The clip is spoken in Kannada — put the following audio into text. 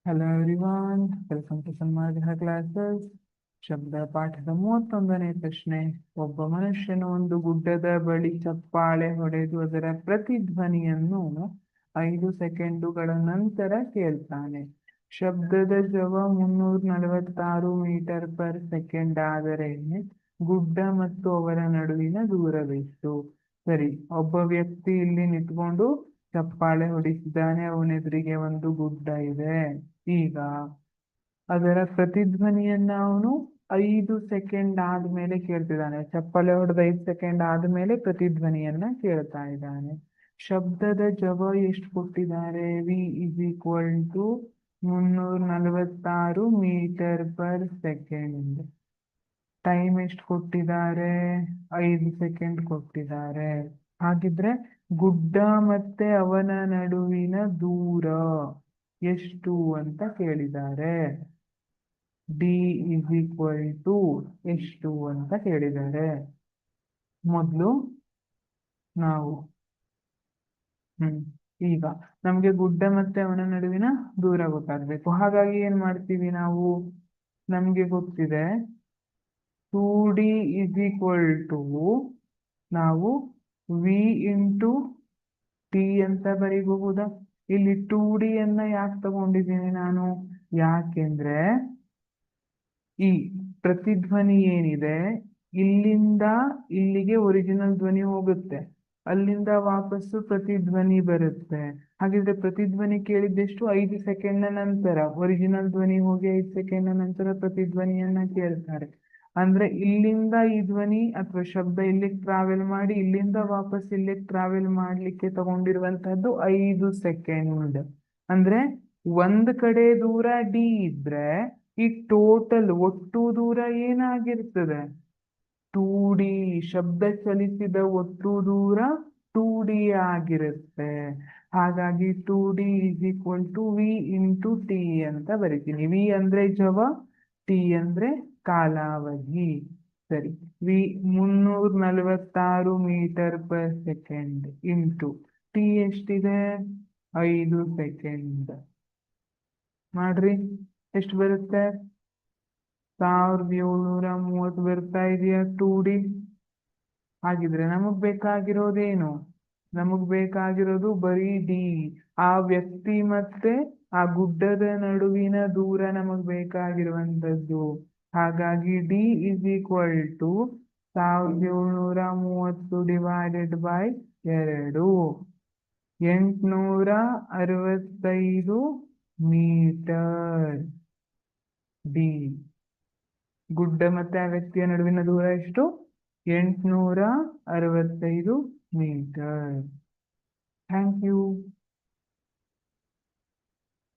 Hello everyone, welcome to Sanmarga classes. ಶಬ್ದ ಪಾಠದ 31ನೇ ಪ್ರಶ್ನೆ. ಒಬ್ಬ ಮನುಷ್ಯನು ಒಂದು ಗುಡ್ಡದ ಬಳಿ ಚಪ್ಪಾಳೆ ಹೊಡೆದು ಅದರ ಪ್ರತಿಧ್ವನಿಯನ್ನು 5 ಸೆಕೆಂಡುಗಳ ನಂತರ ಕೇಳ್ತಾನೆ. ಶಬ್ದದ ಜವ 346 ಮೀಟರ್ ಪರ್ ಸೆಕೆಂಡ್ ಆದರೆ ಗುಡ್ಡ ಮತ್ತು ಅವರ ನಡುವಿನ ದೂರವೆಷ್ಟು? ಸರಿ, ಒಬ್ಬ ವ್ಯಕ್ತಿ ಇಲ್ಲಿ ನಿಂತ್ಕೊಂಡು ಚಪ್ಪಾಳೆ ಹೊಡಿಸಿದ್ದಾನೆ. ಅವನೆದುರಿಗೆ ಒಂದು ಗುಡ್ಡ ಇದೆ. ಈಗ ಅದರ ಪ್ರತಿಧ್ವನಿಯನ್ನ ಅವನು 5 ಸೆಕೆಂಡ್ ಆದ್ಮೇಲೆ ಕೇಳ್ತಿದ್ದಾನೆ. ಚಪ್ಪಾಳೆ ಹೊಡೆದ 5 ಸೆಕೆಂಡ್ ಆದ್ಮೇಲೆ ಪ್ರತಿಧ್ವನಿಯನ್ನ ಕೇಳ್ತಾ ಇದ್ದಾನೆ. ಶಬ್ದದ ಜವ ಎಷ್ಟು ಕೊಟ್ಟಿದ್ದಾರೆ? V is equal to 346 metre per second. Time ಎಷ್ಟು ಕೊಟ್ಟಿದ್ದಾರೆ? 5 ಸೆಕೆಂಡ್ ಕೊಟ್ಟಿದ್ದಾರೆ. ಹಾಗಿದ್ರೆ ಗುಡ್ಡ ಮತ್ತೆ ಅವನ ನಡುವಿನ ದೂರ ಎಷ್ಟು ಅಂತ ಕೇಳಿದ್ದಾರೆ. ಡಿ ಇಸ್ ಈಕ್ವಲ್ ಟು ಎಷ್ಟು ಅಂತ ಕೇಳಿದ್ದಾರೆ. ಮೊದಲು ನಾವು ಈಗ ನಮ್ಗೆ ಗುಡ್ಡ ಮತ್ತೆ ಅವನ ನಡುವಿನ ದೂರ ಗೊತ್ತಾಗ್ಬೇಕು. ಹಾಗಾಗಿ ಏನ್ ಮಾಡ್ತೀವಿ ನಾವು? ನಮ್ಗೆ ಗೊತ್ತಿದೆ 2D ಇಸ್ ಈಕ್ವಲ್ ಟು ನಾವು ವಿ ಇಂಟು ಟಿ ಅಂತ ಬರೀಬಹುದಾ? ಇಲ್ಲಿ 2D ಅನ್ನ ಯಾಕೆ ತಗೊಂಡಿದ್ದೀನಿ ನಾನು? ಯಾಕೆಂದ್ರೆ ಈ ಪ್ರತಿಧ್ವನಿ ಏನಿದೆ, ಇಲ್ಲಿಂದ ಇಲ್ಲಿಗೆ ಒರಿಜಿನಲ್ ಧ್ವನಿ ಹೋಗುತ್ತೆ, ಅಲ್ಲಿಂದ ವಾಪಸ್ಸು ಪ್ರತಿಧ್ವನಿ ಬರುತ್ತೆ. ಹಾಗಿದ್ರೆ ಪ್ರತಿಧ್ವನಿ ಕೇಳಿದ್ದೆಷ್ಟು? 5 ಸೆಕೆಂಡ್ ನಂತರ. ಒರಿಜಿನಲ್ ಧ್ವನಿ ಹೋಗಿ 5 ಸೆಕೆಂಡ್ ನಂತರ ಪ್ರತಿಧ್ವನಿಯನ್ನ ಕೇಳ್ತಾರೆ. ಅಂದ್ರೆ ಇಲ್ಲಿಂದ ಈ ಧ್ವನಿ ಅಥವಾ ಶಬ್ದ ಇಲ್ಲಿಗೆ ಟ್ರಾವೆಲ್ ಮಾಡಿ ಇಲ್ಲಿಂದ ವಾಪಸ್ ಇಲ್ಲಿಗೆ ಟ್ರಾವೆಲ್ ಮಾಡ್ಲಿಕ್ಕೆ ತಗೊಂಡಿರುವಂತಹದ್ದು 5 ಸೆಕೆಂಡ್. ಅಂದ್ರೆ ಒಂದ್ ಕಡೆ ದೂರ ಡಿ ಇದ್ರೆ ಈ ಟೋಟಲ್ ಒಟ್ಟು ದೂರ ಏನಾಗಿರ್ತದೆ? 2D. ಶಬ್ದ ಚಲಿಸಿದ ಒಟ್ಟು ದೂರ 2D ಆಗಿರುತ್ತೆ. ಹಾಗಾಗಿ 2D is equal to v into t ಅಂತ ಬರಿತೀನಿ. ವಿ ಅಂದ್ರೆ ಜವ, ಟಿ ಅಂದ್ರೆ ಕಾಲಾವಧಿ. ಸರಿ, v 346 metre per second into t ಎಷ್ಟಿದೆ? 5 ಸೆಕೆಂಡ್. ಮಾಡ್ರಿ, ಎಷ್ಟು ಬರುತ್ತೆ? 1730 ಬರ್ತಾ ಇದೆಯಾ 2D? ಹಾಗಿದ್ರೆ ನಮಗ್ ಬೇಕಾಗಿರೋದೇನು? ನಮಗ್ ಬೇಕಾಗಿರೋದು ಬರೀ ಡಿ. ಆ ವ್ಯಕ್ತಿ ಮತ್ತೆ ಆ ಗುಡ್ಡದ ನಡುವಿನ ದೂರ ನಮಗ್ ಬೇಕಾಗಿರುವಂತದ್ದು. ಹಾಗಾಗಿ d is equal to 1730 divided by 2, 865 metre. D. ಗುಡ್ಡ ಮತ್ತೆ ಆ ವ್ಯಕ್ತಿಯ ನಡುವಿನ ದೂರ ಎಷ್ಟು? 865 ಮೀಟರ್. Thank you.